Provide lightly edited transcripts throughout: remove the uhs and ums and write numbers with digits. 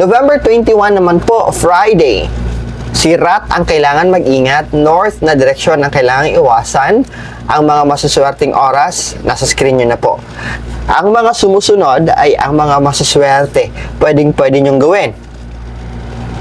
November 21 naman po, Friday. Sirat ang kailangan mag-ingat, north na direksyon ang kailangan iwasan. Ang mga masuswerteng oras, nasa screen nyo na po. Ang mga sumusunod ay ang mga masuswerte. Pwede nyong gawin.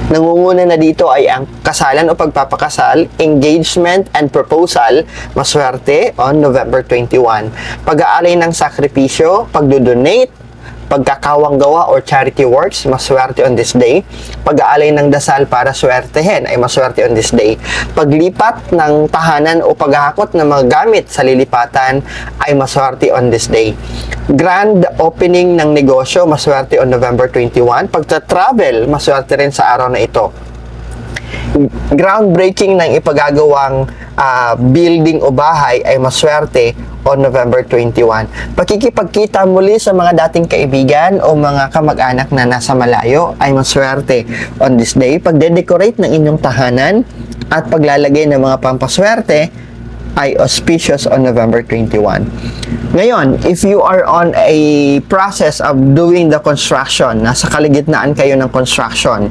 Nangunguna na dito ay ang kasalan o pagpapakasal, engagement and proposal, maswerte on November 21. Pag-aalay ng sakripisyo, pagdodonate, pagkakawang gawa or charity works, maswerte on this day. Pag-aalay ng dasal para swertehin ay maswerte on this day. Paglipat ng tahanan o paghahakot ng mga gamit sa lilipatan ay maswerte on this day. Grand opening ng negosyo, maswerte on November 21. Pagta-travel, maswerte rin sa araw na ito. Groundbreaking ng ipagagawang building o bahay ay maswerte on November 21. Pakikipagkita muli sa mga dating kaibigan o mga kamag-anak na nasa malayo ay maswerte on this day. Pagde-decorate ng inyong tahanan at paglalagay ng mga pampaswerte ay auspicious on November 21. Ngayon, if you are on a process of doing the construction, nasa kaligitnaan kayo ng construction,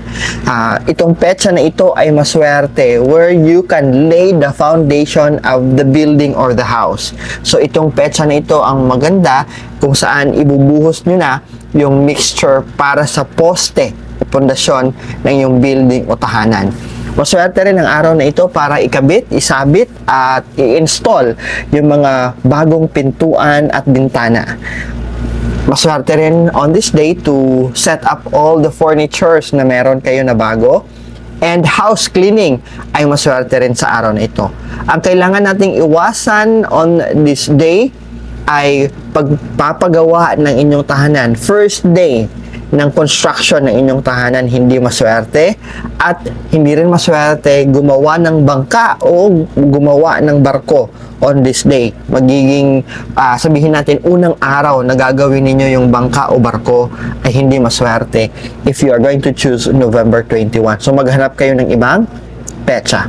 itong petsa na ito ay maswerte where you can lay the foundation of the building or the house. So, itong petsa na ito ang maganda kung saan ibubuhos nyo na yung mixture para sa poste, pundasyon ng yung building o tahanan. Maswerte rin ang araw na ito para ikabit, isabit, at i-install yung mga bagong pintuan at bintana. Maswerte rin on this day to set up all the furnitures na meron kayo na bago. And house cleaning ay maswerte rin sa araw na ito. Ang kailangan nating iwasan on this day ay pagpapagawa ng inyong tahanan. First day ng construction ng inyong tahanan, hindi maswerte, at hindi rin maswerte gumawa ng bangka o gumawa ng barko on this day. Magiging sabihin natin unang araw na gagawin ninyo yung bangka o barko ay hindi maswerte if you are going to choose November 21. So maghanap kayo ng ibang petsa.